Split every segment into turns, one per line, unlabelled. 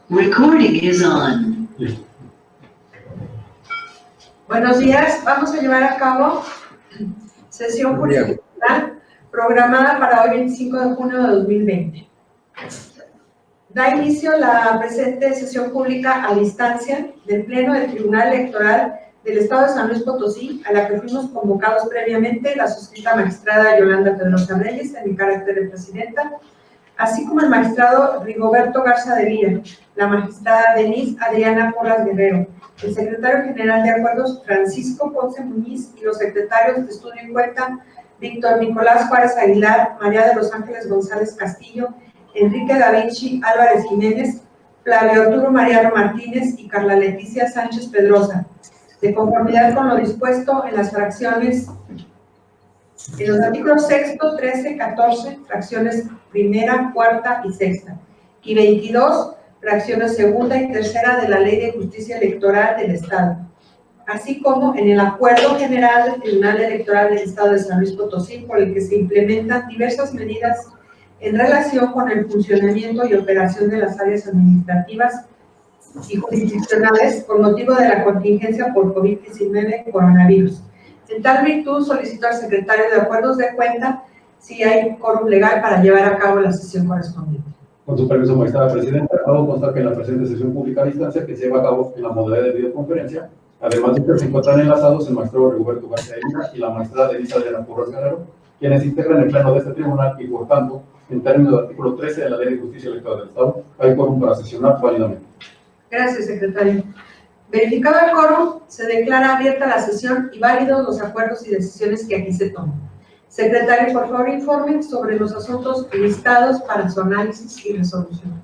Recording is on.
Buenos días, vamos a llevar a cabo sesión jurisdiccional programada para hoy 25 de junio de 2020. Da inicio la presente sesión pública a distancia del Pleno del Tribunal Electoral del Estado de San Luis Potosí, a la que fuimos convocados previamente la suscrita magistrada Yolanda Pedrosa Reyes en mi carácter de presidenta, así como el magistrado Rigoberto Garza de Lira, la magistrada Denise Adriana Porras Guerrero, el secretario general de Acuerdos Francisco Ponce Muñiz y los secretarios de Estudio y Cuenta Víctor Nicolás Juárez Aguilar, María de los Ángeles González Castillo, Enrique Da Vinci Álvarez Jiménez, Flavio Arturo Mariano Martínez y Carla Leticia Sánchez Pedrosa, de conformidad con lo dispuesto en las fracciones, en los artículos 6, 13, 14, fracciones primera, cuarta y sexta, y 22, fracciones segunda y tercera de la Ley de Justicia Electoral del Estado, así como en el Acuerdo General del Tribunal Electoral del Estado de San Luis Potosí, por el que se implementan diversas medidas en relación con el funcionamiento y operación de las áreas administrativas y jurisdiccionales con motivo de la contingencia por COVID-19 coronavirus. En tal virtud, solicito al secretario de Acuerdos de Cuenta si hay quórum legal para llevar a cabo la sesión correspondiente.
Con su permiso, magistrada presidenta, hago constar que en la presente sesión pública a distancia que se lleva a cabo en la modalidad de videoconferencia, además de que se encuentran enlazados el magistrado Rigoberto Garza de Lira y la magistrada Denise Adriana Porras Guerrero, quienes integran el pleno de este tribunal y, por tanto, en términos del artículo 13 de la Ley de Justicia Electoral del Estado, hay quórum para sesionar válidamente.
Gracias, secretario. Verificado el quórum, se declara abierta la sesión y válidos los acuerdos y decisiones que aquí se toman. Secretario, por favor, informe sobre los asuntos listados para su análisis y resolución.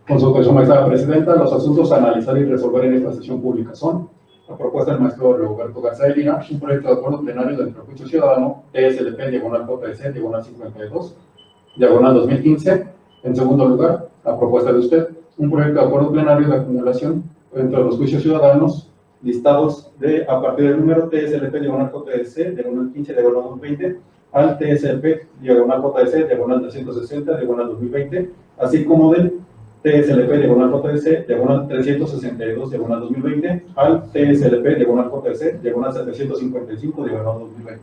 Con su permiso, magistrada presidenta, los asuntos a analizar y resolver en esta sesión pública son: la propuesta del magistrado Rigoberto Garza de Lira, un proyecto de acuerdo plenario del Prejuicio Ciudadano, TSLP, diagonal JS, diagonal 52, diagonal 2015. En segundo lugar, la propuesta de usted, un proyecto de acuerdo plenario de acumulación entre los juicios ciudadanos listados a partir del número TSLP, diagonal JS, diagonal 15, diagonal 2020, al TSLP, diagonal JS, diagonal 360, diagonal 2020, así como del TSLP, diagonal JS, diagonal 362, diagonal 2020, al TSLP, diagonal JS, diagonal 755, diagonal 2020.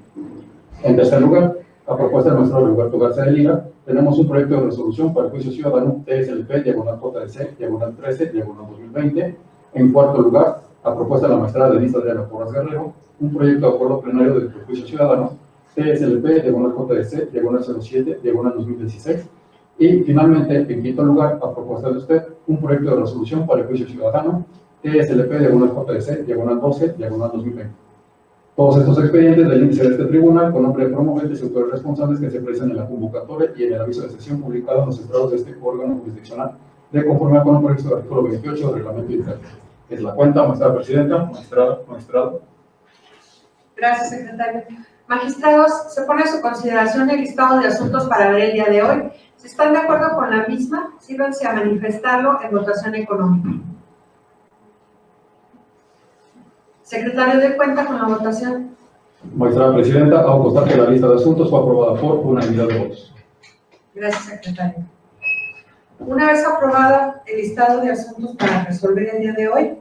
En tercer lugar, a propuesta del magistrado Rigoberto Garza de Lira, tenemos un proyecto de resolución para el juicio ciudadano TSLP, diagonal JS, diagonal 13, diagonal 2020. En cuarto lugar, a propuesta de la magistrada Denise Adriana Porras Guerrero, un proyecto de acuerdo plenario del prejuicio ciudadano TSLP, diagonal JS, diagonal 07, diagonal 2016. Y finalmente, en quinto lugar, a propuesta de usted, un proyecto de resolución para el juicio ciudadano TSLP, diagonal JS, diagonal 12, diagonal 2020. Todos estos expedientes del índice de este tribunal, con nombre de promoventes y autores responsables que se precisan en la convocatoria y en el aviso de sesión publicado en los estados de este órgano jurisdiccional, de conformidad con el proyecto del artículo 28 del reglamento interno. Es la cuenta, magistrada presidenta, magistrado.
Gracias, secretario. Magistrados, se pone a su consideración el listado de asuntos para ver el día de hoy. Si están de acuerdo con la misma, sírvanse a manifestarlo en votación económica. Secretario, de cuenta con la votación.
Magistrada presidenta, hago constar que la lista de asuntos fue aprobada por unanimidad de votos.
Gracias, secretario. Una vez aprobado el listado de asuntos para resolver el día de hoy,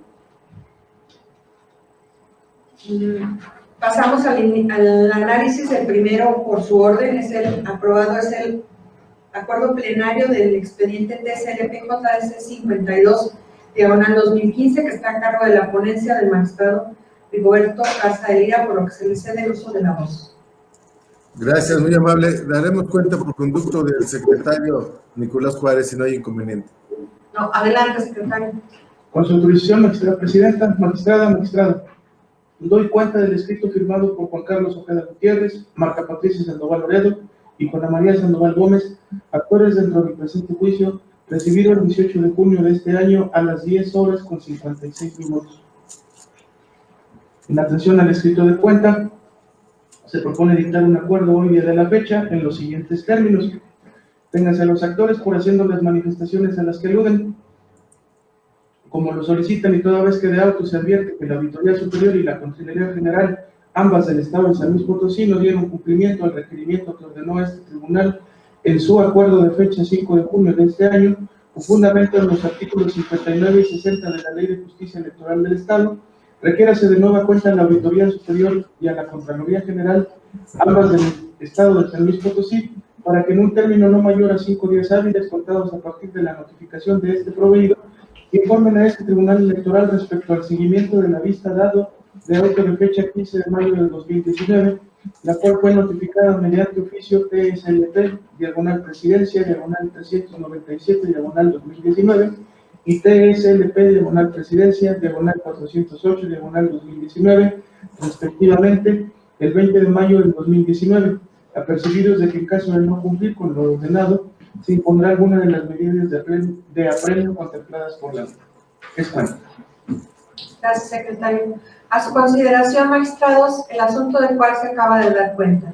pasamos al análisis del primero por su orden. Es el acuerdo plenario del expediente TSLP-JS 52, diagonal 2015, que está a cargo de la ponencia del magistrado Rigoberto Garza de Lira, por lo que se le cede el uso de la voz.
Gracias, muy amable. Daremos cuenta por conducto del secretario Nicolás Juárez, si no hay inconveniente.
No, adelante, secretario.
Con su autorización, magistrada presidenta, magistrado, doy cuenta del escrito firmado por Juan Carlos Ojeda Gutiérrez, Marta Patricia Sandoval Loredo y Juana María Sandoval Gómez, actores dentro del presente juicio, recibido el 18 de junio de este año a las 10 horas con 56 minutos. En atención al escrito de cuenta, se propone dictar un acuerdo hoy día de la fecha en los siguientes términos. Ténganse a los actores por haciendo las manifestaciones a las que aluden, como lo solicitan, y toda vez que de auto se advierte que la Auditoría Superior y la Contraloría General, ambas del Estado de San Luis Potosí, no dieron cumplimiento al requerimiento que ordenó este tribunal en su acuerdo de fecha 5 de junio de este año, con fundamento en los artículos 59 y 60 de la Ley de Justicia Electoral del Estado, requiérase de nueva cuenta a la Auditoría Superior y a la Contraloría General, ambas del Estado de San Luis Potosí, para que en un término no mayor a 5 días hábiles contados a partir de la notificación de este proveído, informen a este Tribunal Electoral respecto al seguimiento de la vista dado de auto de fecha 15 de mayo del 2019, la cual fue notificada mediante oficio TSLP, diagonal presidencia, diagonal 397, diagonal 2019, y TSLP, diagonal presidencia, diagonal 408, diagonal 2019, respectivamente, el 20 de mayo del 2019, apercibidos de que en caso de no cumplir con lo ordenado, se impondrá alguna de las medidas de apremio contempladas por la ley. Es cuanto.
Gracias, secretario. A su consideración, magistrados, el asunto del cual se acaba de dar cuenta.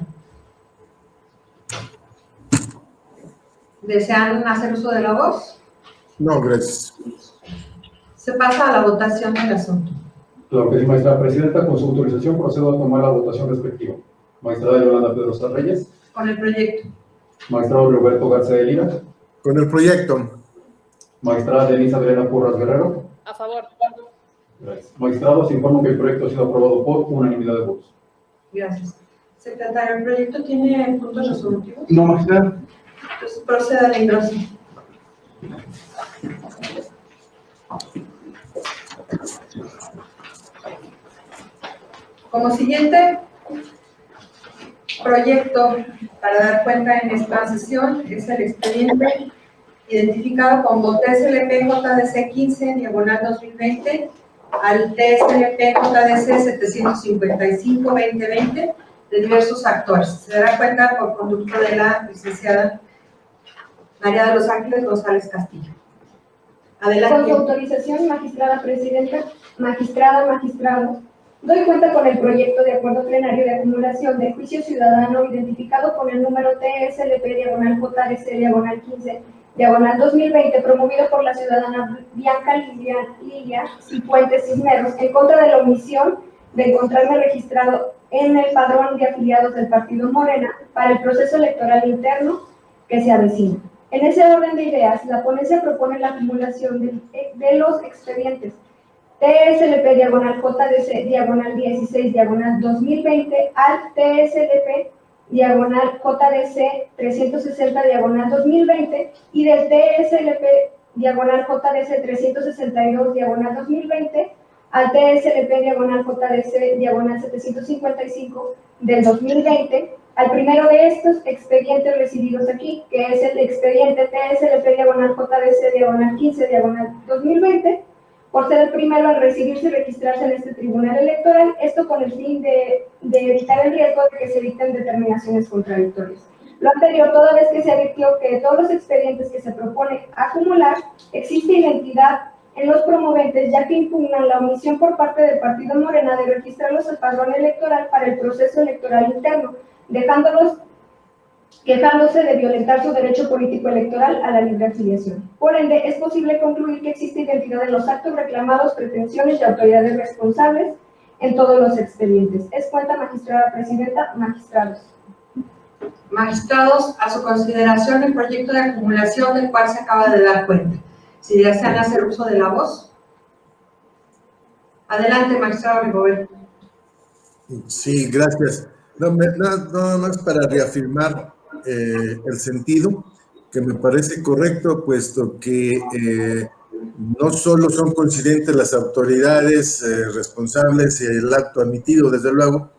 ¿Desean hacer uso de la voz?
No, gracias.
Se pasa a la votación del asunto.
Claro que sí, magistrada presidenta. Con su autorización procedo a tomar la votación respectiva. Magistrada Yolanda Pedrosa Reyes.
Con el proyecto.
Magistrado Roberto Garza de Lira.
Con el proyecto.
Magistrada Denise Adriana Porras Guerrero.
A favor.
Gracias. Magistrados, informo que el proyecto ha sido aprobado por unanimidad de votos.
Gracias. Secretario, ¿el proyecto tiene puntos resolutivos?
No, magistrada.
Entonces proceda a la engrosi. Como siguiente proyecto para dar cuenta en esta sesión es el expediente identificado como TSLP JDC 15 diagonal 2020 al TSLP JDC 755-2020 de diversos actores. Se dará cuenta por conducto de la licenciada María de los Ángeles González Castillo.
Con
Adelante.
su autorización, magistrada presidenta, magistrados, doy cuenta con el proyecto de acuerdo plenario de acumulación de juicio ciudadano identificado con el número TSLP diagonal JDC diagonal 15 diagonal 2020 promovido por la ciudadana Bianca Lilia Cifuentes Cisneros en contra de la omisión de encontrarme registrado en el padrón de afiliados del partido Morena para el proceso electoral interno que se avecina. En ese orden de ideas, la ponencia propone la acumulación de los expedientes TSLP diagonal JDC diagonal 16 diagonal 2020 al TSLP diagonal JDC 360 diagonal 2020 y del TSLP diagonal JDC 362 diagonal 2020 al TSLP diagonal JDC diagonal 755 del 2020, al primero de estos expedientes recibidos aquí, que es el expediente TSLP diagonal JDC diagonal 15 diagonal 2020, por ser el primero al recibirse y registrarse en este tribunal electoral, esto con el fin de evitar el riesgo de que se dicten determinaciones contradictorias. Lo anterior, toda vez que se advirtió que de todos los expedientes que se propone acumular, existe identidad en los promoventes, ya que impugnan la omisión por parte del partido Morena de registrarlos al padrón electoral para el proceso electoral interno, quejándose de violentar su derecho político electoral a la libre afiliación. Por ende, es posible concluir que existe identidad en los actos reclamados, pretensiones y autoridades responsables en todos los expedientes. Es cuenta, magistrada presidenta, magistrados.
Magistrados, a su consideración el proyecto de acumulación del cual se acaba de dar cuenta. Si desean hacer uso de la voz. Adelante, magistrado Rigoberto.
Sí, gracias. Nada más para reafirmar el sentido, que me parece correcto, puesto que no solo son coincidentes las autoridades responsables y el acto admitido, desde luego,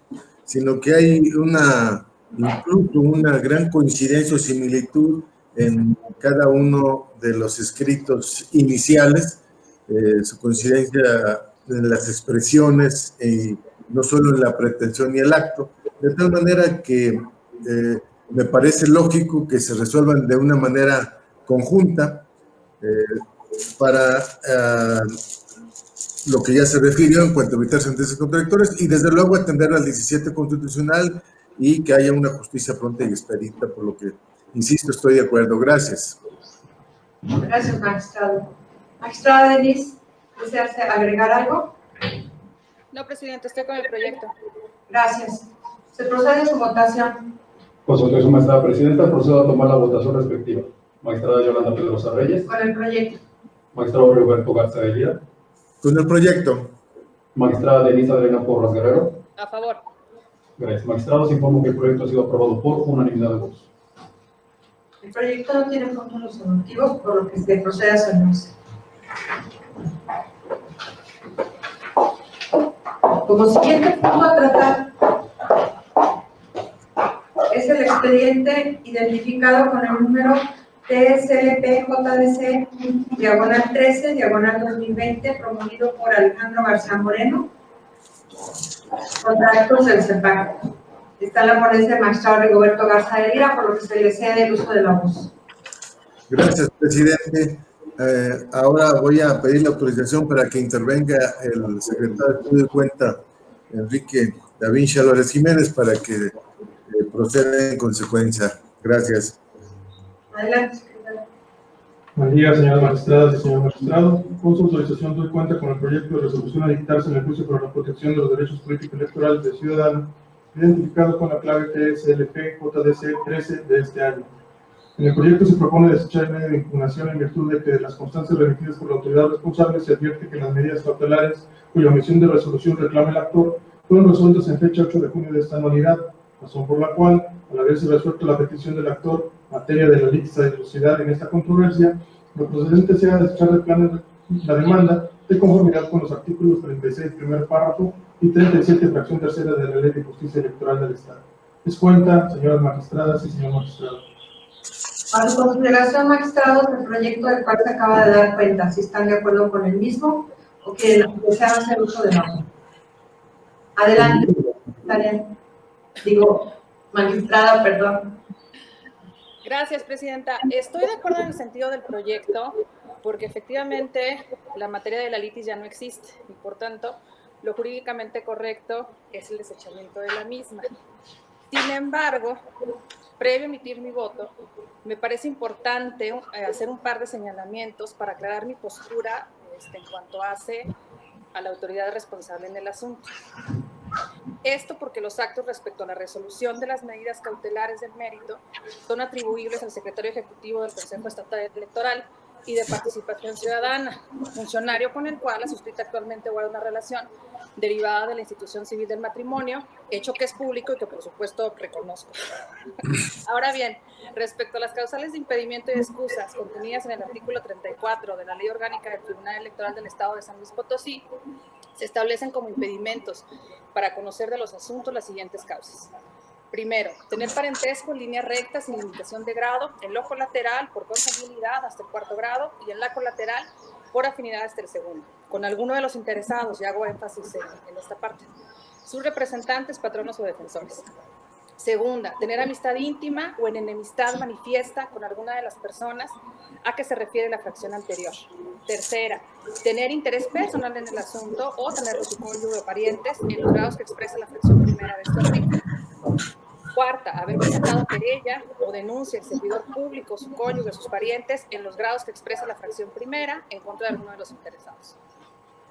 sino que hay incluso una gran coincidencia o similitud en cada uno de los escritos iniciales, su coincidencia en las expresiones y no solo en la pretensión y el acto, de tal manera que me parece lógico que se resuelvan de una manera conjunta para lo que ya se refirió en cuanto a evitar sentencias contradictorias y desde luego atender al 17 constitucional y que haya una justicia pronta y expedita, por lo que, insisto, estoy de acuerdo. Gracias.
Gracias, magistrado. Magistrada Denise, ¿desea agregar algo?
No, presidente, estoy con el proyecto.
Gracias. Se procede a su votación.
Con su autorización, magistrada presidenta, procedo a tomar la votación respectiva. Magistrada Yolanda Pedrosa Reyes.
Con el proyecto.
Magistrado Roberto Garza de Lira.
Con el proyecto.
Magistrada Denise Adriana Porras Guerrero.
A favor.
Gracias. Magistrados, informo que el proyecto ha sido aprobado por unanimidad de votos.
El proyecto no tiene puntos resolutivos, por lo que se procede a su anuncio. Como siguiente punto a tratar es el expediente identificado con el número TSLP-JDC, diagonal 13, diagonal 2020, promovido por Alejandro García Moreno, contra actos del CEPAC. Está en la ponencia el magistrado Rigoberto Garza de Lira, por lo que se le cede el uso de la voz.
Gracias, presidente. Ahora voy a pedir la autorización para que intervenga el secretario de Estudio de Cuenta, Enrique Davinci Álvarez Jiménez, para que proceda en consecuencia. Gracias.
Adelante, secretario.
Buen día, señoras magistradas y señor magistrado. Con su autorización doy cuenta con el proyecto de resolución a dictarse en el juicio para la protección de los derechos políticos electorales del ciudadano, identificado con la clave TSLP-JDC 13 de este año. En el proyecto se propone desechar el medio de impugnación en virtud de que de las constancias remitidas por la autoridad responsable se advierte que las medidas cautelares cuya omisión de resolución reclama el actor fueron resueltas en fecha 8 de junio de esta anualidad, razón por la cual, al haberse resuelto la petición del actor materia de la lista de velocidad en esta controversia, lo procedente sea desechar de plano la demanda de conformidad con los artículos 36, primer párrafo, y 37, fracción tercera de la Ley de Justicia Electoral del Estado. Es cuenta, señoras magistradas y señor magistrado.
A su consideración, magistrados, el proyecto del cual se acaba de dar cuenta, si están de acuerdo con el mismo o que desean hacer uso de la. Adelante, secretaria. Digo, magistrada, perdón.
Gracias, presidenta. Estoy de acuerdo en el sentido del proyecto, porque efectivamente la materia de la litis ya no existe y, por tanto, lo jurídicamente correcto es el desechamiento de la misma. Sin embargo, previo a emitir mi voto, me parece importante hacer un par de señalamientos para aclarar mi postura en cuanto hace a la autoridad responsable en el asunto. Esto porque los actos respecto a la resolución de las medidas cautelares del mérito son atribuibles al secretario ejecutivo del Consejo Estatal Electoral y de Participación Ciudadana, funcionario con el cual la suscrita actualmente guarda una relación derivada de la institución civil del matrimonio, hecho que es público y que por supuesto reconozco. Ahora bien, respecto a las causales de impedimento y excusas contenidas en el artículo 34 de la Ley Orgánica del Tribunal Electoral del Estado de San Luis Potosí, se establecen como impedimentos para conocer de los asuntos las siguientes causas. Primero, tener parentesco en línea recta sin limitación de grado, en lo colateral por consanguinidad hasta el 4º grado y en la colateral por afinidad hasta el 2º, con alguno de los interesados, y hago énfasis en esta parte, sus representantes, patronos o defensores. Segunda, tener amistad íntima o en enemistad manifiesta con alguna de las personas a que se refiere la fracción anterior. Tercera, tener interés personal en el asunto o tener su cónyuge o parientes en los grados que expresa la fracción primera de este artículo. Cuarta, haber presentado querella o denuncia al servidor público, su cónyuge o sus parientes en los grados que expresa la fracción primera en contra de alguno de los interesados.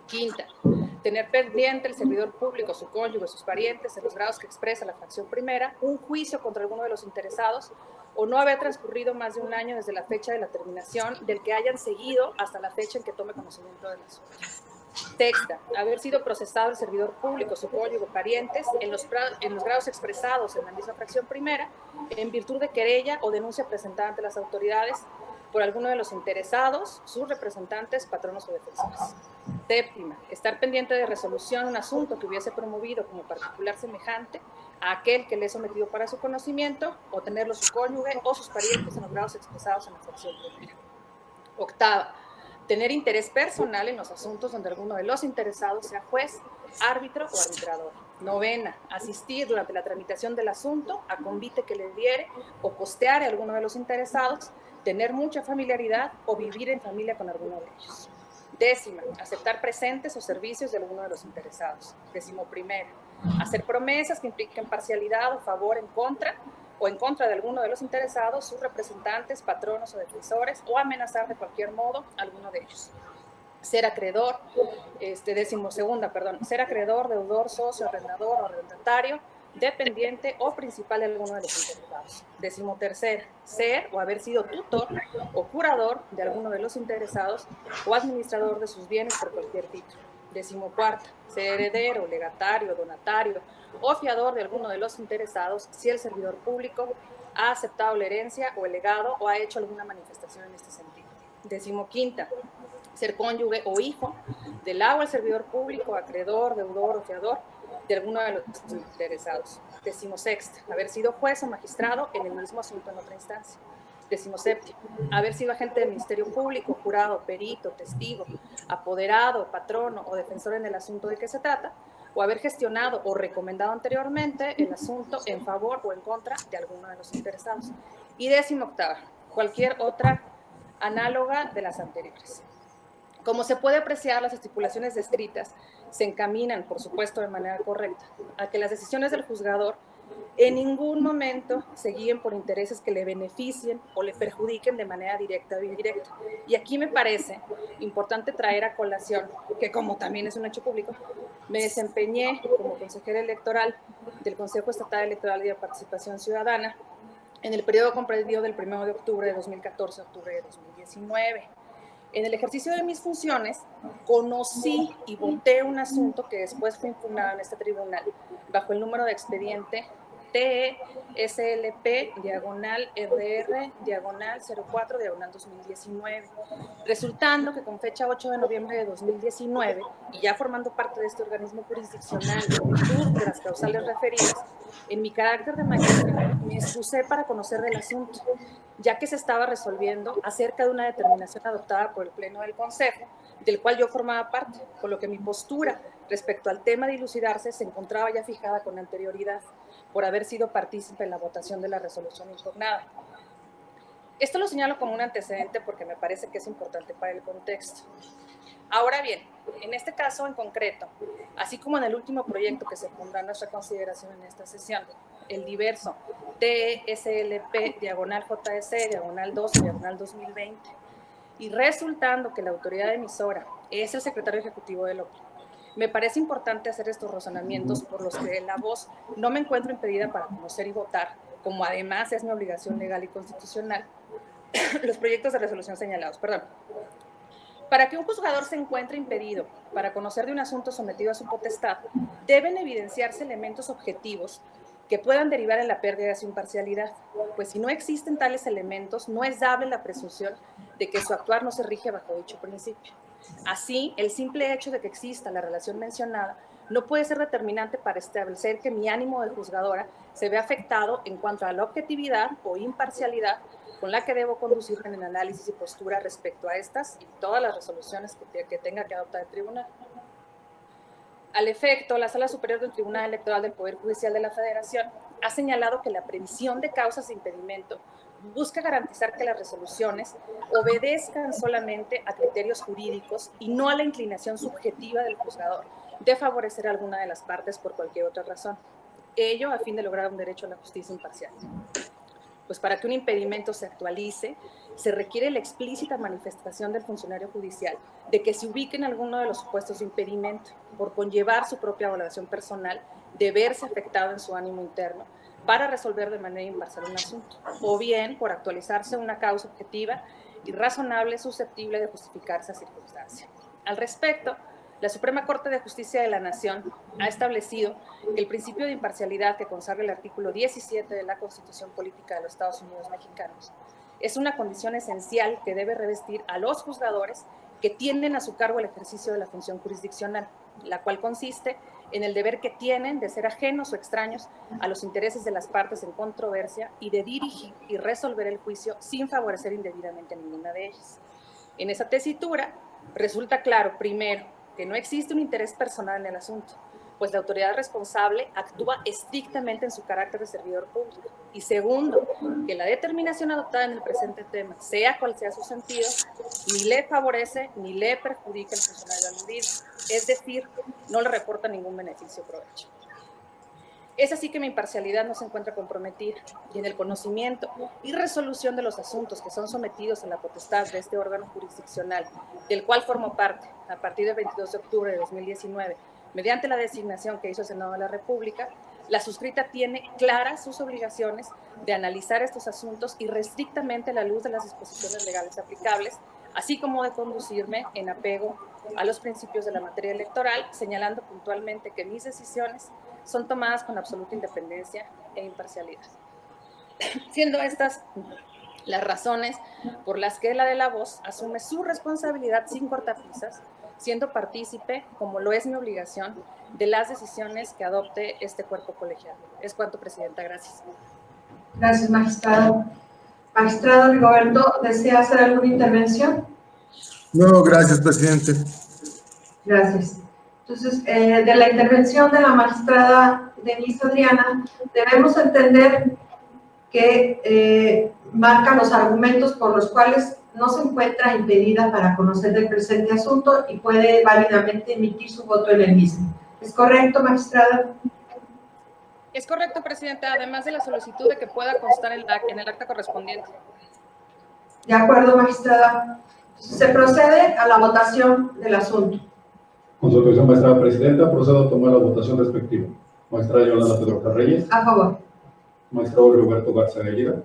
Quinta, tener pendiente el servidor público, su cónyuge o sus parientes en los grados que expresa la fracción primera un juicio contra alguno de los interesados o no haber transcurrido más de un año desde la fecha de la terminación del que hayan seguido hasta la fecha en que tome conocimiento del asunto. Sexta, haber sido procesado el servidor público, su cónyuge o parientes en los grados expresados en la misma fracción primera en virtud de querella o denuncia presentada ante las autoridades por alguno de los interesados, sus representantes, patronos o defensores. Séptima, estar pendiente de resolución de un asunto que hubiese promovido como particular semejante a aquel que le es sometido para su conocimiento o tenerlo su cónyuge o sus parientes en los grados expresados en la fracción primera. Octava, tener interés personal en los asuntos donde alguno de los interesados sea juez, árbitro o arbitrador. Novena, asistir durante la tramitación del asunto a convite que le diere o postear a alguno de los interesados, tener mucha familiaridad o vivir en familia con alguno de ellos. Décima, aceptar presentes o servicios de alguno de los interesados. 11ª, hacer promesas que impliquen parcialidad o favor en contra de alguno de los interesados, sus representantes, patronos o defensores, o amenazar de cualquier modo a alguno de ellos. Ser acreedor, ser acreedor, deudor, socio, arrendador o arrendatario dependiente o principal de alguno de los interesados. 13º, ser o haber sido tutor o curador de alguno de los interesados o administrador de sus bienes por cualquier título. 14º, ser heredero, legatario, donatario o fiador de alguno de los interesados si el servidor público ha aceptado la herencia o el legado o ha hecho alguna manifestación en este sentido. 15º, ser cónyuge o hijo del o el servidor público, acreedor, deudor o fiador de alguno de los interesados. 16º, haber sido juez o magistrado en el mismo asunto en otra instancia. 17º, haber sido agente del Ministerio Público, jurado, perito, testigo, apoderado, patrono o defensor en el asunto de que se trata, o haber gestionado o recomendado anteriormente el asunto en favor o en contra de alguno de los interesados. Y 18º, cualquier otra análoga de las anteriores. Como se puede apreciar, las estipulaciones descritas se encaminan, por supuesto, de manera correcta, a que las decisiones del juzgador en ningún momento se guíen por intereses que le beneficien o le perjudiquen de manera directa o indirecta. Y aquí me parece importante traer a colación que, como también es un hecho público, me desempeñé como consejera electoral del Consejo Estatal Electoral y de Participación Ciudadana en el periodo comprendido del 1 de octubre de 2014 a octubre de 2019. En el ejercicio de mis funciones, conocí y voté un asunto que después fue impugnado en este tribunal bajo el número de expediente TESLP-RR-04-2019, resultando que con fecha 8 de noviembre de 2019, y ya formando parte de este organismo jurisdiccional en virtud de las causales referidas, en mi carácter de magistrada me excusé para conocer del asunto, ya que se estaba resolviendo acerca de una determinación adoptada por el Pleno del Consejo, del cual yo formaba parte, por lo que mi postura respecto al tema de dilucidarse se encontraba ya fijada con anterioridad, por haber sido partícipe en la votación de la resolución impugnada. Esto lo señalo como un antecedente porque me parece que es importante para el contexto. Ahora bien, en este caso en concreto, así como en el último proyecto que se pondrá a nuestra consideración en esta sesión, el diverso TSLP-JS-2-2020, y resultando que la autoridad emisora es el secretario ejecutivo del OPLE, me parece importante hacer estos razonamientos por los que en la voz no me encuentro impedida para conocer y votar, como además es mi obligación legal y constitucional, los proyectos de resolución señalados. Para que un juzgador se encuentre impedido para conocer de un asunto sometido a su potestad, deben evidenciarse elementos objetivos que puedan derivar en la pérdida de su imparcialidad, pues si no existen tales elementos, no es dable la presunción de que su actuar no se rige bajo dicho principio. Así, el simple hecho de que exista la relación mencionada no puede ser determinante para establecer que mi ánimo de juzgadora se ve afectado en cuanto a la objetividad o imparcialidad con la que debo conducirme en el análisis y postura respecto a estas y todas las resoluciones que tenga que adoptar el tribunal. Al efecto, la Sala Superior del Tribunal Electoral del Poder Judicial de la Federación ha señalado que la previsión de causas de impedimento busca garantizar que las resoluciones obedezcan solamente a criterios jurídicos y no a la inclinación subjetiva del juzgador de favorecer a alguna de las partes por cualquier otra razón. Ello a fin de lograr un derecho a la justicia imparcial. Pues para que un impedimento se actualice, se requiere la explícita manifestación del funcionario judicial de que se ubique en alguno de los supuestos de impedimento, por conllevar su propia valoración personal, de verse afectado en su ánimo interno, para resolver de manera imparcial un asunto, o bien por actualizarse una causa objetiva y razonable susceptible de justificarse a circunstancia. Al respecto, la Suprema Corte de Justicia de la Nación ha establecido que el principio de imparcialidad que consagra el artículo 17 de la Constitución Política de los Estados Unidos Mexicanos es una condición esencial que debe revestir a los juzgadores que tienen a su cargo el ejercicio de la función jurisdiccional, la cual consiste en el deber que tienen de ser ajenos o extraños a los intereses de las partes en controversia y de dirigir y resolver el juicio sin favorecer indebidamente a ninguna de ellas. En esa tesitura resulta claro, primero, que no existe un interés personal en el asunto, pues la autoridad responsable actúa estrictamente en su carácter de servidor público. Y segundo, que la determinación adoptada en el presente tema, sea cual sea su sentido, ni le favorece ni le perjudica al funcionario aludido, es decir, no le reporta ningún beneficio o provecho. Es así que mi imparcialidad no se encuentra comprometida y en el conocimiento y resolución de los asuntos que son sometidos a la potestad de este órgano jurisdiccional, del cual formo parte a partir del 22 de octubre de 2019, mediante la designación que hizo el Senado de la República, La suscrita tiene claras sus obligaciones de analizar estos asuntos y restrictamente a la luz de las disposiciones legales aplicables, así como de conducirme en apego a los principios de la materia electoral, señalando puntualmente que mis decisiones son tomadas con absoluta independencia e imparcialidad. Siendo estas las razones por las que la de la voz asume su responsabilidad sin cortapisas, siendo partícipe, como lo es mi obligación, de las decisiones que adopte este cuerpo colegiado. Es cuanto, Presidenta. Gracias.
Gracias, magistrado. Magistrado Rigoberto, ¿desea hacer alguna intervención?
No, gracias, presidente.
Gracias. Entonces, de la intervención de la magistrada Denise Adriana, debemos entender que marca los argumentos por los cuales no se encuentra impedida para conocer del presente asunto y puede válidamente emitir su voto en el mismo. ¿Es correcto, magistrada?
Es correcto, Presidenta, además de la solicitud de que pueda constar en el acta correspondiente.
De acuerdo, magistrada. Se procede a la votación del asunto.
Con su autorización, magistrada presidenta, procedo a tomar la votación respectiva. Magistrada Yolanda Pedroca Reyes.
A favor.
Magistrado Roberto Garza Elida.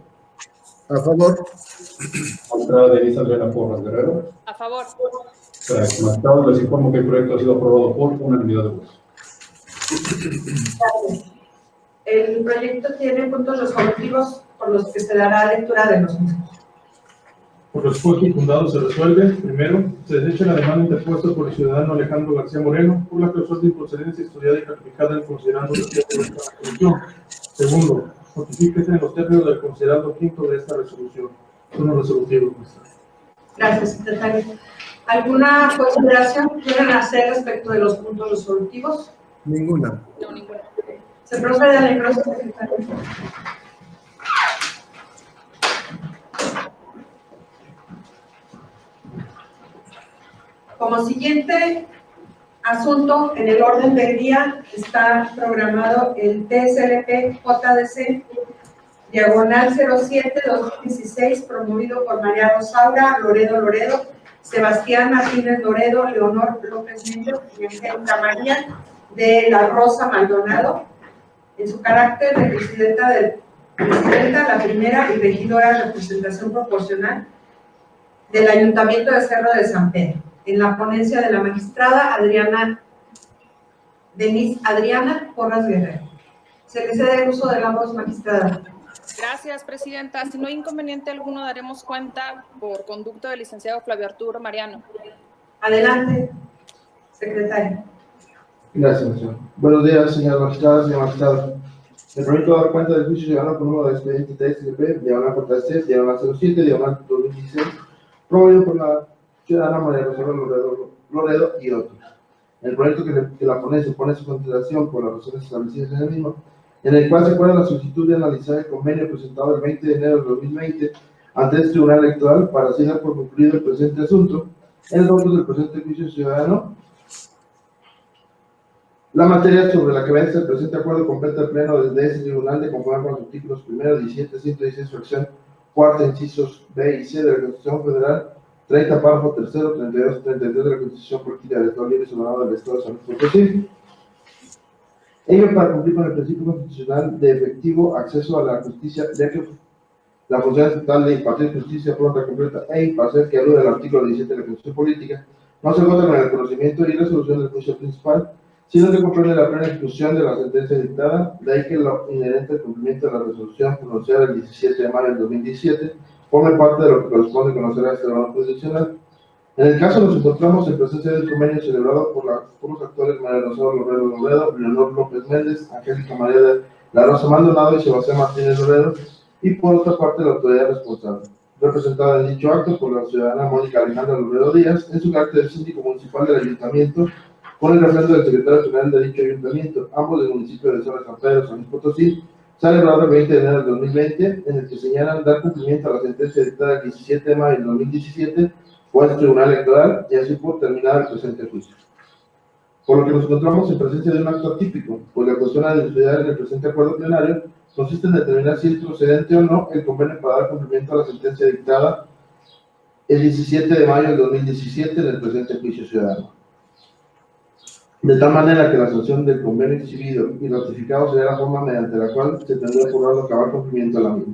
A favor.
Magistrada Denise Adriana Porras Guerrero.
A favor.
Gracias, magistrado. Les informo que el proyecto ha sido aprobado por unanimidad de votos.
Gracias. El proyecto tiene puntos resolutivos por los que se dará lectura de los mismos.
Por los puestos fundados se resuelve. Primero, se desecha la demanda interpuesta por el ciudadano Alejandro García Moreno por la causa de improcedencia estudiada y calificada en considerando los términos de esta resolución. Segundo, notifíquese en los términos del considerando quinto de esta resolución. Son los resolutivos.
Gracias, secretario. ¿Alguna consideración que quieran hacer respecto de los puntos resolutivos?
Ninguna.
No, ninguna.
Se procede a la engrosa, secretario. Como siguiente asunto en el orden del día está programado el TSLP JDC diagonal 07-2016, promovido por María Rosaura Loredo, Sebastián Martínez Loredo, Leonor López Méndez y Angélica María de la Rosa Maldonado, en su carácter de presidenta, la primera y regidora de representación proporcional del Ayuntamiento de Cerro de San Pedro, en la ponencia de la magistrada Denise Adriana Porras Guerrero. Se le cede el uso de la voz, magistrada.
Gracias, Presidenta. Si no hay inconveniente alguno, daremos cuenta por conducto del licenciado Flavio Arturo Mariano.
Adelante, secretario.
Gracias, señor. Buenos días, señora magistrada, señor magistrado. Me permito dar cuenta del juicio ciudadano con número de expediente TSLP, diagonal JC, diagonal 07, diagonal 2016, promovido por la ciudadana María Rosario Loredo y otros. El proyecto que la ponencia pone a su consideración por las razones establecidas en el mismo, en el cual se acuerda la solicitud de analizar el convenio presentado el 20 de enero de 2020 ante este Tribunal Electoral para así dar por concluido el presente asunto, en el orden del presente juicio ciudadano. La materia sobre la que vence el presente acuerdo completa el pleno desde ese tribunal de conformar con los artículos 1, 17, 116, fracción 4, incisos B y C de la Constitución Federal, 30, párrafo 3, 32 y 33 de la Constitución Política del Estado Libre y Soberano del Estado de San Luis Potosí. Ello para cumplir con el principio constitucional de efectivo acceso a la justicia, ya que la función estatal de impartir justicia pronta, completa e imparcial que alude al artículo 17 de la Constitución Política no se cuenta con el conocimiento y resolución del juicio principal, sino que comprende la plena ejecución de la sentencia dictada, de ahí que lo inherente al cumplimiento de la resolución pronunciada el 17 de mayo del 2017 forme parte de lo que corresponde conocer a este órgano jurisdiccional. En el caso nos encontramos en presencia del convenio celebrado por los actores María Rosario Loredo, Leonor López Méndez, Angélica María de la Rosa Maldonado y Sebastián Martínez Loredo, y por otra parte la autoridad responsable, representada en dicho acto por la ciudadana Mónica Alejandra Loredo Díaz, en su carácter de síndico municipal del ayuntamiento, con el refrendo del secretario general de dicho ayuntamiento, ambos del municipio de Cerro de San Pedro, San Luis Potosí, celebrado el 20 de enero del 2020, en el que señalan dar cumplimiento a la sentencia dictada el 17 de mayo del 2017 por el Tribunal Electoral y así por terminar el presente juicio. Por lo que nos encontramos en presencia de un acto atípico, pues la cuestión a dilucidar en el presente acuerdo plenario consiste en determinar si es procedente o no el convenio para dar cumplimiento a la sentencia dictada el 17 de mayo del 2017 en el presente juicio ciudadano. de tal manera que la sanción del convenio exhibido y ratificado sería la forma mediante la cual se tendría acordado acabar cumplimiento de la misma.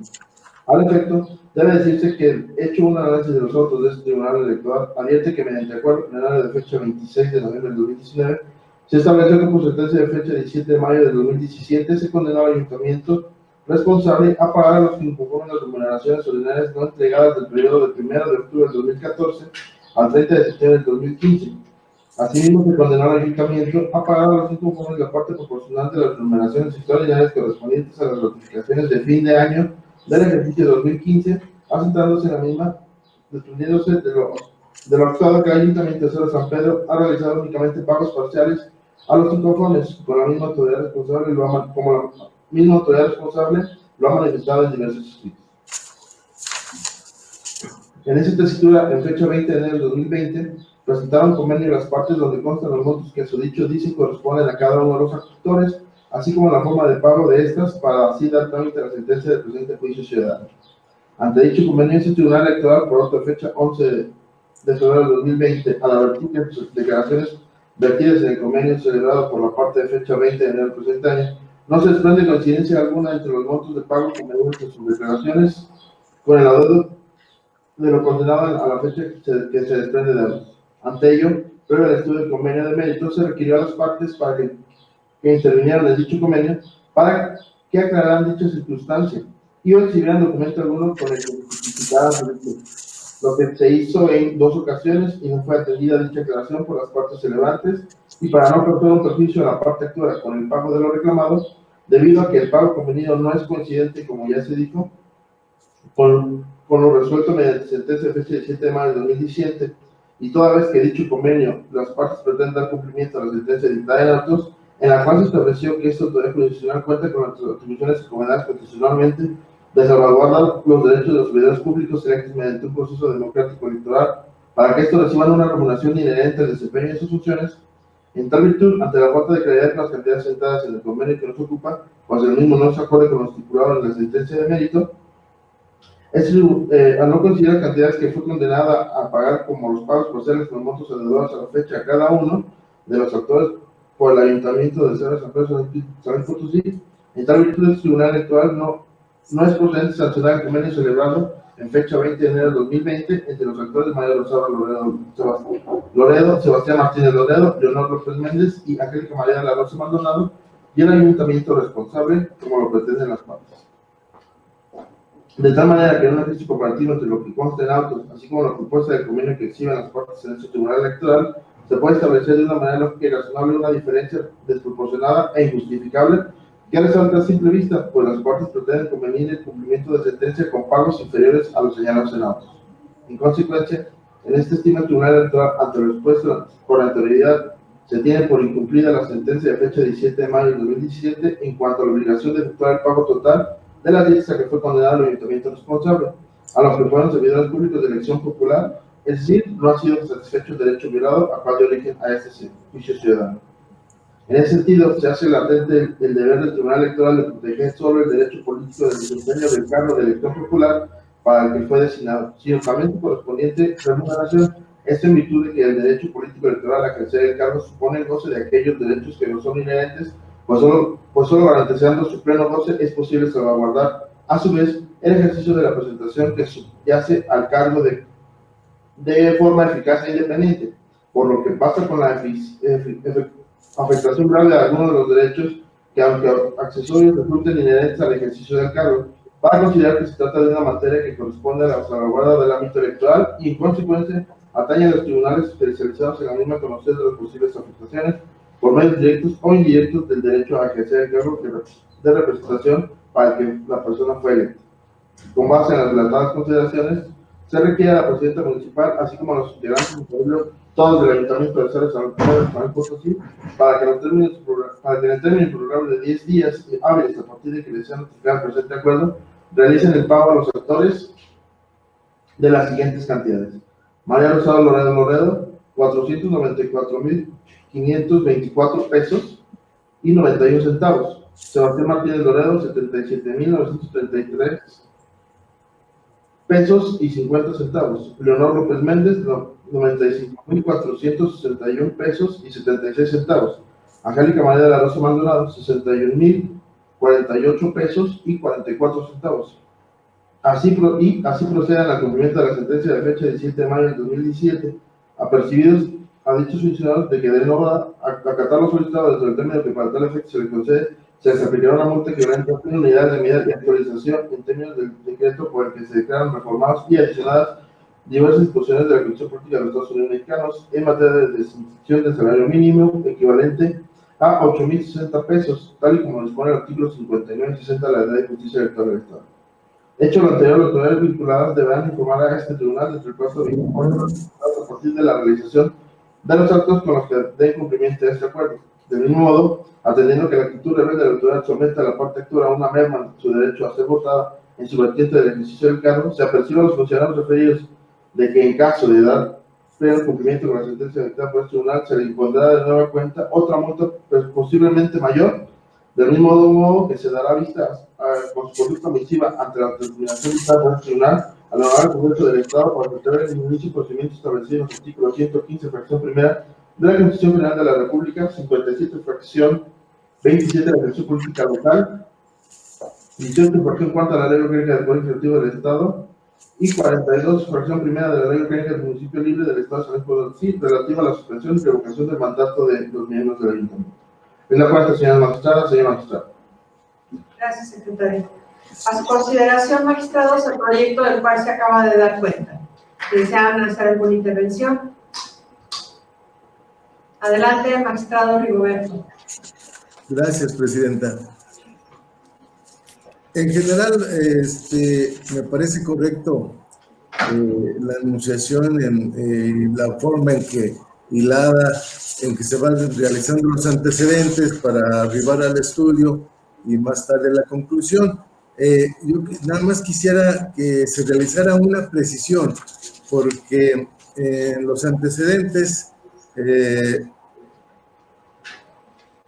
Al efecto, debe decirse que, hecho un análisis de los autos de este Tribunal Electoral, advierte que mediante acuerdo plenario de fecha 26 de noviembre del 2019, se estableció que por sentencia de fecha 17 de mayo del 2017 se condenó al ayuntamiento responsable a pagar a los que inconformen las remuneraciones ordinarias no entregadas del periodo de 1 de octubre del 2014 al 30 de septiembre del 2015. Asimismo, se condenó al ayuntamiento a pagar a los inconformes la parte proporcional de las remuneraciones extraordinarias correspondientes a las notificaciones de fin de año del ejercicio 2015, asentándose en la misma, desprendiéndose de lo actuado que el Ayuntamiento de Cerro San Pedro ha realizado únicamente pagos parciales a los inconformes, con la misma autoridad responsable, como la misma autoridad responsable lo ha manifestado en diversos escritos. En esa tesitura, en fecha 20 de enero del 2020, presentaron convenio las partes donde constan los montos que a su dicho dicen corresponden a cada uno de los actores, así como la forma de pago de estas, para así dar trámite a la sentencia del presente juicio ciudadano. Ante dicho convenio, el Tribunal Electoral, por otra fecha 11 de febrero del 2020, al advertir que sus declaraciones vertidas en el convenio celebrado por la parte de fecha 20 de enero del presente año, no se desprende coincidencia alguna entre los montos de pago convenidos en sus declaraciones con el adeudo de lo condenado a la fecha que se desprende de ambos. Ante ello, previo al estudio del convenio de mérito, se requirió a las partes para que intervinieran en dicho convenio para que aclararan dicha circunstancia y o exhibieran documento alguno con el que justificaran su lectura, lo que se hizo en 2 ocasiones y no fue atendida dicha aclaración por las partes celebrantes, y para no causar un perjuicio a la parte actora con el pago de los reclamados, debido a que el pago convenido no es coincidente, como ya se dijo, con lo resuelto mediante sentencia de fecha 17 de mayo de 2017, y toda vez que dicho convenio las partes pretenden dar cumplimiento a la sentencia dictada en autos, en la cual se estableció que esta autoridad jurisdiccional cuenta con las atribuciones encomendadas constitucionalmente de salvaguardar los derechos de los servidores públicos electos mediante un proceso democrático electoral para que estos reciban una remuneración inherente al desempeño de sus funciones. En tal virtud, ante la falta de claridad de las cantidades sentadas en el convenio que nos ocupa, pues el mismo no se acorde con lo estipulado en la sentencia de mérito, al no considerar cantidades que fue condenada a pagar como los pagos parciales con montos adeudados a la fecha a cada uno de los actores por el Ayuntamiento de Cerro San Pedro San Potosí, en tal virtud el Tribunal Electoral no es procedente sancionar el convenio celebrado en fecha 20 de enero de 2020 entre los actores María Rosario Loredo, Sebastián Martínez Loredo, Leonor López Méndez y Angélica María de la Rosa Maldonado, y el ayuntamiento responsable, como lo pretenden las partes. De tal manera que en un ejercicio comparativo entre lo que consta en autos, así como la propuesta del convenio que exhiben las partes en este Tribunal Electoral, se puede establecer de una manera lógica y razonable una diferencia desproporcionada e injustificable que resalta a simple vista, pues las partes pretenden convenir el cumplimiento de sentencia con pagos inferiores a los señalados en autos. En consecuencia, en este estima el Tribunal Electoral, ante lo expuesto por anterioridad, se tiene por incumplida la sentencia de fecha 17 de mayo de 2017 en cuanto a la obligación de efectuar el pago total de la dietas a que fue condenado el ayuntamiento responsable, a los que fueron servidores públicos de elección popular, es decir, no ha sido satisfecho el derecho violado a cual dio origen a este juicio ciudadano. En ese sentido, se hace latente el deber del Tribunal Electoral de proteger solo el derecho político del desempeño del cargo de elección popular para el que fue designado, sin pagamento correspondiente remuneración, esto en virtud de que el derecho político electoral a ejercer el cargo supone el goce de aquellos derechos que no son inherentes, pues solo garantizando su pleno goce es posible salvaguardar, a su vez, el ejercicio de la presentación que subyace al cargo de forma eficaz e independiente, por lo que pasa con la afectación grave de algunos de los derechos que, aunque accesorios, resulten inherentes al ejercicio del cargo, para considerar que se trata de una materia que corresponde a la salvaguarda del ámbito electoral y, en consecuencia, atañe a los tribunales especializados en la misma conocer de las posibles afectaciones por medios directos o indirectos del derecho a ejercer el cargo de representación para el que la persona fue electa. Con base en las relatadas consideraciones, se requiere a la presidenta municipal, así como a los integrantes del pueblo, todos del Ayuntamiento de Cerro San Pedro San Potosí, para que en el término programa de 10 días hábiles a partir de que les sean notificado el presente acuerdo, realicen el pago a los actores de las siguientes cantidades: María Rosario Loredo, 494,524 pesos y 91 centavos. Sebastián Martínez Loredo, 77,933 pesos y 50 centavos. Leonor López Méndez, 95,461 pesos y 76 centavos. Angélica María de la Rosa Maldonado, 61,048 pesos y 44 centavos. Así procedan al cumplimiento de la sentencia de fecha 17 de mayo de 2017, apercibidos a dichos funcionarios de que de no acatar los solicitados dentro del término que para tal efecto se les concede, se les aplicará una multa equivalente a 1 unidad de medida de actualización en términos del decreto por el que se declaran reformados y adicionadas diversas disposiciones de la Constitución Política de los Estados Unidos Mexicanos en materia de destitución del salario mínimo equivalente a 8,060 pesos, tal y como dispone el artículo 59 y 60 de la Ley de Justicia Electoral del Estado. Hecho lo anterior, las autoridades vinculadas deberán informar a este tribunal dentro del plazo de 24 horas a partir de la realización de los actos con los que den cumplimiento a este acuerdo. De mismo modo, atendiendo que la actitud rebelde de la autoridad somete a la parte actora a una merma en su derecho a ser votada en su vertiente del ejercicio del cargo, se apercibe a los funcionarios referidos de que en caso de dar pleno cumplimiento con la sentencia dictada por el tribunal, se le impondrá de nueva cuenta otra multa posiblemente mayor, del mismo modo que se dará vista con su conducta omisiva ante la determinación dictada por el tribunal al honorar el Congreso del Estado para preparar el inicio y procedimiento establecido en el artículo 115, fracción primera de la Constitución General de la República, 57, fracción 27 de la Constitución Política Local, 18, fracción cuarta de la Ley Orgánica del Poder Ejecutivo del Estado y 42, fracción primera de la Ley Orgánica del Municipio Libre del Estado de San Luis Potosí, relativa a la suspensión y revocación del mandato de los miembros del Ayuntamiento. Es la cuarta, señora magistrada, señor magistrado.
Gracias, secretario. A su consideración, magistrados, el proyecto del cual se acaba de dar cuenta. ¿Desean hacer alguna intervención? Adelante, magistrado Rigoberto.
Gracias, presidenta. En general, me parece correcto la enunciación en la forma en que hilada, en que se van realizando los antecedentes para arribar al estudio y más tarde la conclusión. Yo nada más quisiera que se realizara una precisión, porque en los antecedentes, en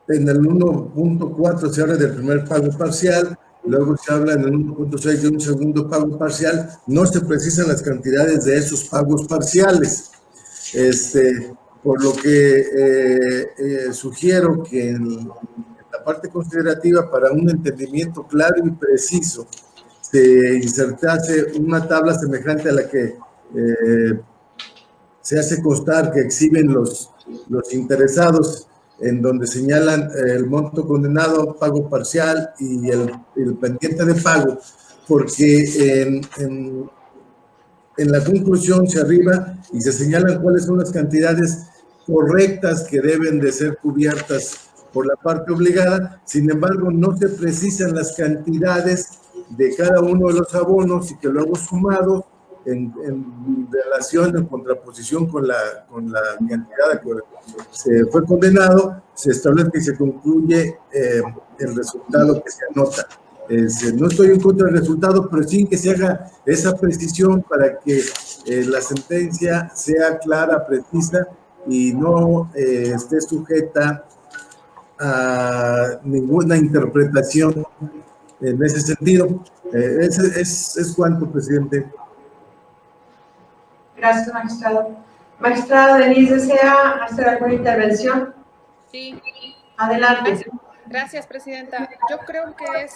el 1.4 se habla del primer pago parcial, luego se habla en el 1.6 de un segundo pago parcial, no se precisan las cantidades de esos pagos parciales. Por lo que sugiero que en la parte considerativa, para un entendimiento claro y preciso, se insertase una tabla semejante a la que se hace constar que exhiben los interesados, en donde señalan el monto condenado, pago parcial y el pendiente de pago, porque en la conclusión se arriba y se señalan cuáles son las cantidades correctas que deben de ser cubiertas por la parte obligada. Sin embargo, no se precisan las cantidades de cada uno de los abonos y que luego sumados en relación, en contraposición con la cantidad a que se fue condenado, se establece y se concluye el resultado que se anota. No estoy en contra del resultado, pero sí que se haga esa precisión para que la sentencia sea clara, precisa y no esté sujeta a ninguna interpretación en ese sentido. Es cuanto, presidente.
Gracias, magistrado. Magistrada Denise, ¿desea hacer alguna intervención?
Sí.
Adelante.
Gracias, presidenta. Yo creo que es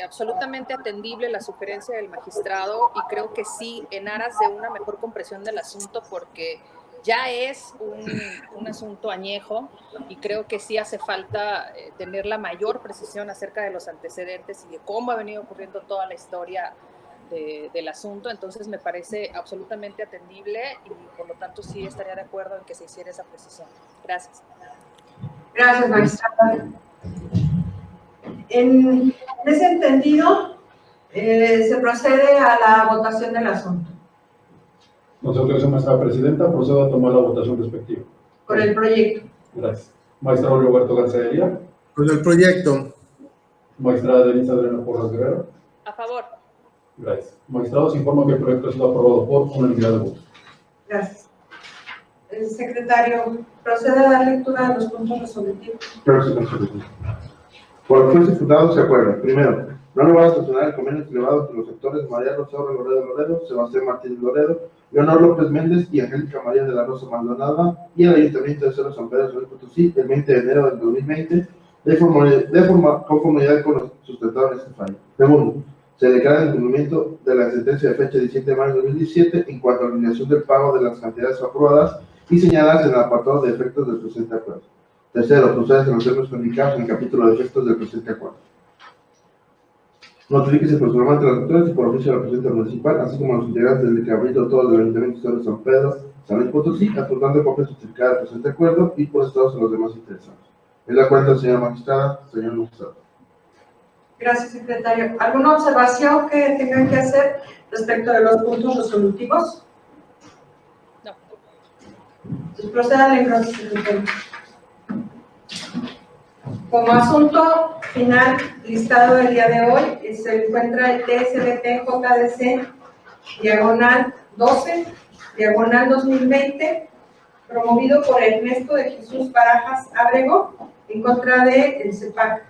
absolutamente atendible la sugerencia del magistrado y creo que sí, en aras de una mejor comprensión del asunto, porque ya es un asunto añejo y creo que sí hace falta tener la mayor precisión acerca de los antecedentes y de cómo ha venido ocurriendo toda la historia del asunto. Entonces me parece absolutamente atendible y por lo tanto sí estaría de acuerdo en que se hiciera esa precisión. Gracias.
Gracias, magistrada. En ese entendido, se procede a la votación del asunto.
Con su autorización, magistrada presidenta, procedo a tomar la votación respectiva.
Con el proyecto.
Gracias. Magistrado Roberto García de Lira.
Con el proyecto.
Magistrada Denise Adriana Porras Guerrero.
A favor.
Gracias. Magistrados, informo que el proyecto ha sido aprobado por unanimidad de votos.
Gracias. El secretario, procede a dar lectura de los puntos resolutivos.
Por los jueces diputados se acuerdan. Primero, No va a sancionar el convenio elevado entre los sectores María Rosa Loredo, Sebastián Martínez Loredo, Leonor López Méndez y Angélica María de la Rosa Maldonada y el Ayuntamiento de Cerro San Pedro San Luis Potosí el 20 de enero del 2020 conformidad con los sustentados en este fallo. Segundo, se declara el cumplimiento de la sentencia de fecha 17 de mayo de 2017 en cuanto a la alineación del pago de las cantidades aprobadas y señaladas en el apartado de efectos del presente acuerdo. Tercero, procede en los términos indicados en el capítulo de efectos del presente acuerdo. Notifíquese personalmente a las autoridades y por oficio de la presidenta municipal, así como a los integrantes del cabildo todo del Ayuntamiento de San Pedro, San Luis Potosí, aportando copia certificada del presente acuerdo y por estados a los demás interesados. Es la cuenta, señora magistrada, señor magistrado.
Gracias, secretario. ¿Alguna observación que tengan que hacer respecto de los puntos resolutivos?
No.
Entonces, proceda a la entrada, secretario. Como asunto final listado del día de hoy, se encuentra el TSLP JDC diagonal 12, diagonal 2020, promovido por Ernesto de Jesús Barajas Ábrego, en contra del CEPAC,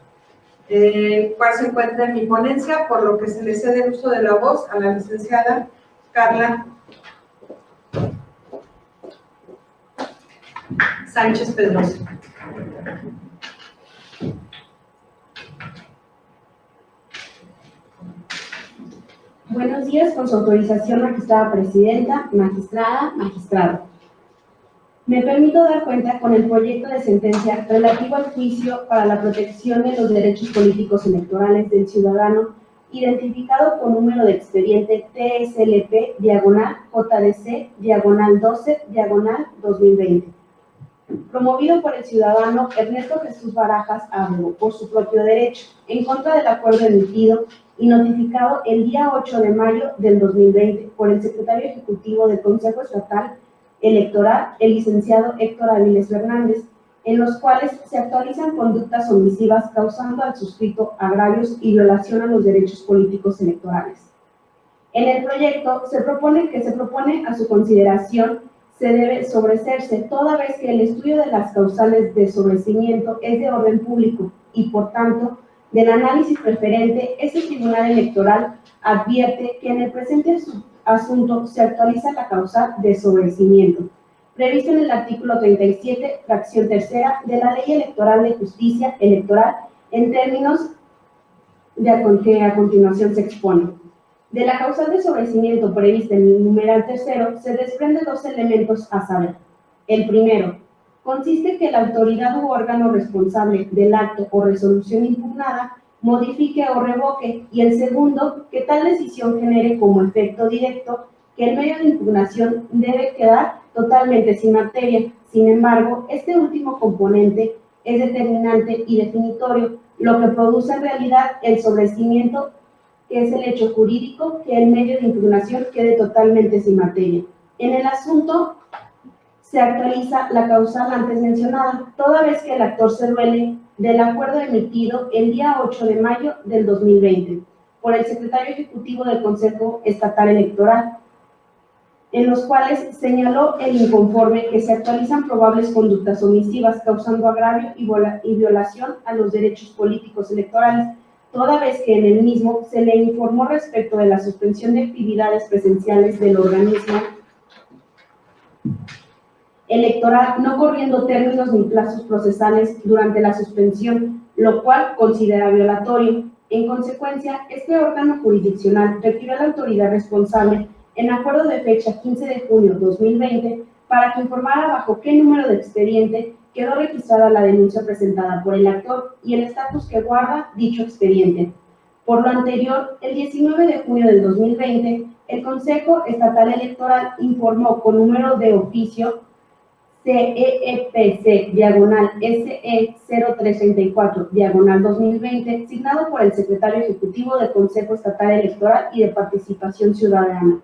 cual se encuentra en mi ponencia, por lo que se le cede el uso de la voz a la licenciada Carla Sánchez Pedroso.
Buenos días, con su autorización, magistrada presidenta, magistrada, magistrado. Me permito dar cuenta con el proyecto de sentencia relativo al juicio para la protección de los derechos políticos electorales del ciudadano, identificado con número de expediente TSLP, diagonal JDC, diagonal 12, diagonal 2020. Promovido por el ciudadano Ernesto Jesús Barajas Ábrego por su propio derecho, en contra del acuerdo emitido y notificado el día 8 de mayo del 2020 por el secretario ejecutivo del Consejo Estatal Electoral, el licenciado Héctor Aviles Fernández, en los cuales se actualizan conductas omisivas causando al suscrito agravios y violación a los derechos políticos electorales. En el proyecto se propone a su consideración se debe sobreseerse toda vez que el estudio de las causales de sobreseimiento es de orden público y, por tanto, del análisis preferente, este Tribunal Electoral advierte que en el presente asunto se actualiza la causal de sobreseimiento, previsto en el artículo 37, fracción tercera de la Ley Electoral de Justicia Electoral, en términos que a continuación se expone. De la causal de sobreseimiento prevista en el numeral tercero se desprenden dos elementos a saber. El primero, consiste que la autoridad u órgano responsable del acto o resolución impugnada modifique o revoque, y el segundo, que tal decisión genere como efecto directo que el medio de impugnación debe quedar totalmente sin materia. Sin embargo, este último componente es determinante y definitorio, lo que produce en realidad el sobreseimiento, que es el hecho jurídico que el medio de impugnación quede totalmente sin materia. En el asunto se actualiza la causal antes mencionada, toda vez que el actor se duele del acuerdo emitido el día 8 de mayo del 2020 por el secretario ejecutivo del Consejo Estatal Electoral, en los cuales señaló el inconforme que se actualizan probables conductas omisivas causando agravio y violación a los derechos políticos electorales, toda vez que en el mismo se le informó respecto de la suspensión de actividades presenciales del organismo electoral, no corriendo términos ni plazos procesales durante la suspensión, lo cual considera violatorio. En consecuencia, este órgano jurisdiccional requirió a la autoridad responsable, en acuerdo de fecha 15 de junio de 2020, para que informara bajo qué número de expediente quedó registrada la denuncia presentada por el actor y el estatus que guarda dicho expediente. Por lo anterior, el 19 de junio del 2020, el Consejo Estatal Electoral informó con número de oficio CEEPC, diagonal SE 0334, diagonal 2020, signado por el secretario ejecutivo del Consejo Estatal Electoral y de Participación Ciudadana,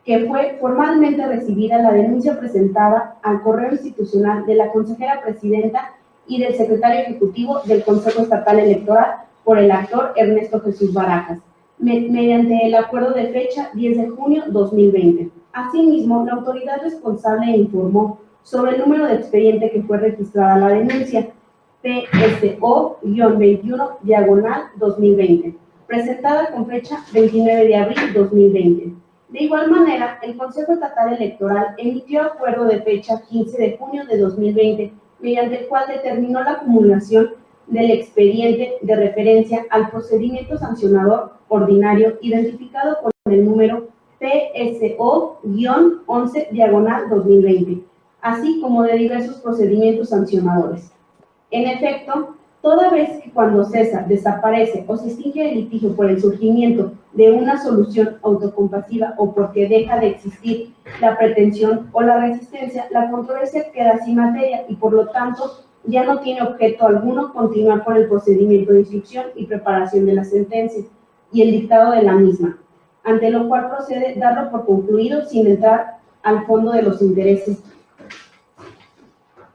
que fue formalmente recibida la denuncia presentada al correo institucional de la consejera presidenta y del secretario ejecutivo del Consejo Estatal Electoral por el actor Ernesto Jesús Barajas, mediante el acuerdo de fecha 10 de junio 2020. Asimismo, la autoridad responsable informó sobre el número de expediente que fue registrada la denuncia, PSO-21, diagonal 2020, presentada con fecha 29 de abril 2020. De igual manera, el Consejo Estatal Electoral emitió acuerdo de fecha 15 de junio de 2020, mediante el cual determinó la acumulación del expediente de referencia al procedimiento sancionador ordinario identificado con el número PSO-11/2020, así como de diversos procedimientos sancionadores. En efecto, toda vez que cuando cesa, desaparece o se extingue el litigio por el surgimiento de una solución autocompasiva o porque deja de existir la pretensión o la resistencia, la controversia queda sin materia y por lo tanto ya no tiene objeto alguno continuar con el procedimiento de instrucción y preparación de la sentencia y el dictado de la misma, ante lo cual procede darlo por concluido sin entrar al fondo de los intereses.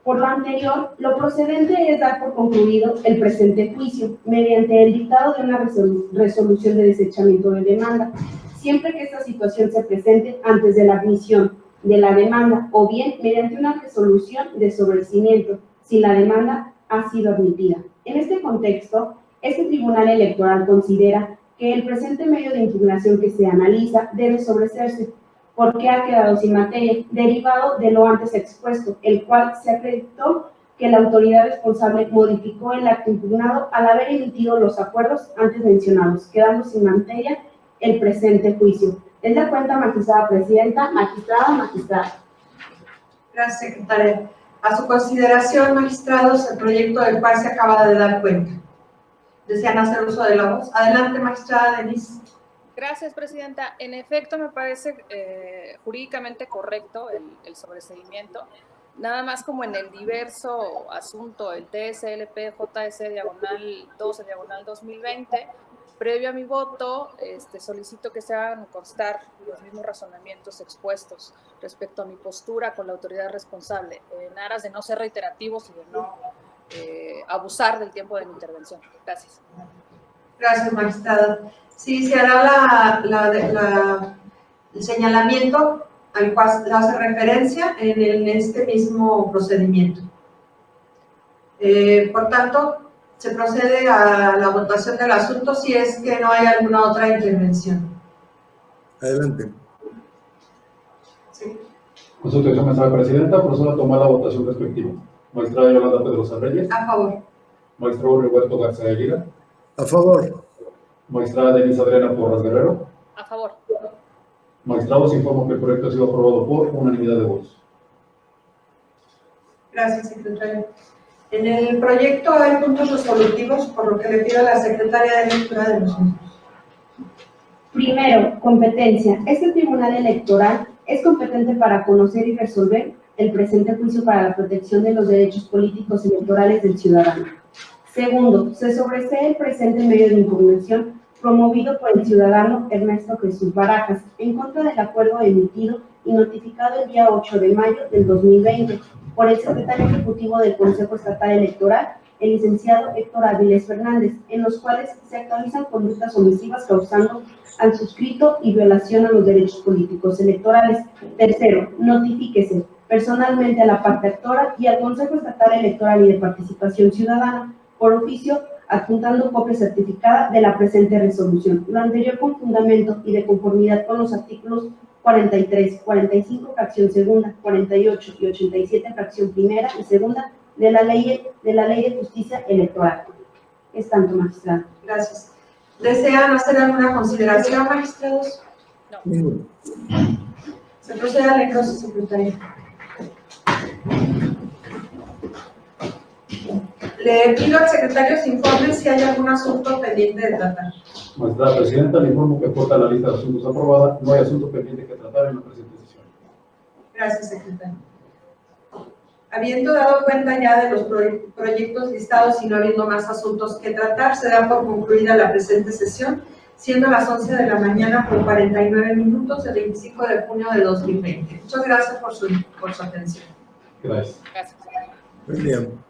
Por lo anterior, lo procedente es dar por concluido el presente juicio mediante el dictado de una resolución de desechamiento de demanda, siempre que esta situación se presente antes de la admisión de la demanda o bien mediante una resolución de sobreseimiento si la demanda ha sido admitida. En este contexto, este Tribunal Electoral considera que el presente medio de impugnación que se analiza debe sobreseerse porque ha quedado sin materia, derivado de lo antes expuesto, el cual se acreditó que la autoridad responsable modificó el acto impugnado al haber emitido los acuerdos antes mencionados, quedando sin materia el presente juicio. Es la cuenta, magistrada presidenta, magistrada.
Gracias, secretaria. A su consideración, magistrados, el proyecto del cual se acaba de dar cuenta. ¿Desean hacer uso de la voz? Adelante, magistrada Denise.
Gracias, presidenta. En efecto, me parece jurídicamente correcto el sobreseimiento. Nada más como en el diverso asunto, el TSLP JS/12/2020, previo a mi voto, solicito que se hagan constar los mismos razonamientos expuestos respecto a mi postura con la autoridad responsable, en aras de no ser reiterativos y de no abusar del tiempo de mi intervención. Gracias.
Gracias, magistrada. Sí, se hará el señalamiento al cual hace referencia en este mismo procedimiento. Por tanto, se procede a la votación del asunto si es que no hay alguna otra intervención.
Adelante.
Sí.
Constitución, magistrada presidenta, procedo a tomar la votación respectiva. Magistrada Yolanda Pedrosa Reyes.
A favor.
Magistrado Roberto García Aguirre.
A favor.
Magistrada Denise Adriana Porras Guerrero.
A favor.
Magistrados, informo que el proyecto ha sido aprobado por unanimidad de votos.
Gracias, secretaria. En el proyecto hay puntos resolutivos, por lo que le pido a la secretaria de lectura de los mismos.
Primero, competencia. Este Tribunal Electoral es competente para conocer y resolver el presente juicio para la protección de los derechos políticos y electorales del ciudadano. Segundo, se sobresee el presente medio de impugnación promovido por el ciudadano Ernesto Jesús Barajas en contra del acuerdo emitido y notificado el día 8 de mayo del 2020 por el secretario ejecutivo del Consejo Estatal Electoral, el licenciado Héctor Áviles Fernández, en los cuales se actualizan conductas omisivas causando al suscrito y violación a los derechos políticos electorales. Tercero, notifíquese personalmente a la parte actora y al Consejo Estatal Electoral y de Participación Ciudadana por oficio, adjuntando copia certificada de la presente resolución. Lo anterior con fundamento y de conformidad con los artículos 43, 45, fracción segunda, 48 y 87, fracción primera y segunda de la Ley de Justicia Electoral. Es tanto, magistrado.
Gracias. ¿Desean hacer alguna consideración, magistrados?
No.
Se procede al engroso, secretaria. Le pido al secretario se informe si hay algún asunto pendiente de tratar.
Magistrada presidenta, le informo que porta la lista de asuntos aprobada. No hay asunto pendiente que tratar en la presente sesión.
Gracias, secretario. Habiendo dado cuenta ya de los proyectos listados y no habiendo más asuntos que tratar, se da por concluida la presente sesión, siendo las 11 de la mañana con 49 minutos del 25 de junio de 2020. Muchas gracias por su atención.
Gracias.
Gracias.
Muy bien.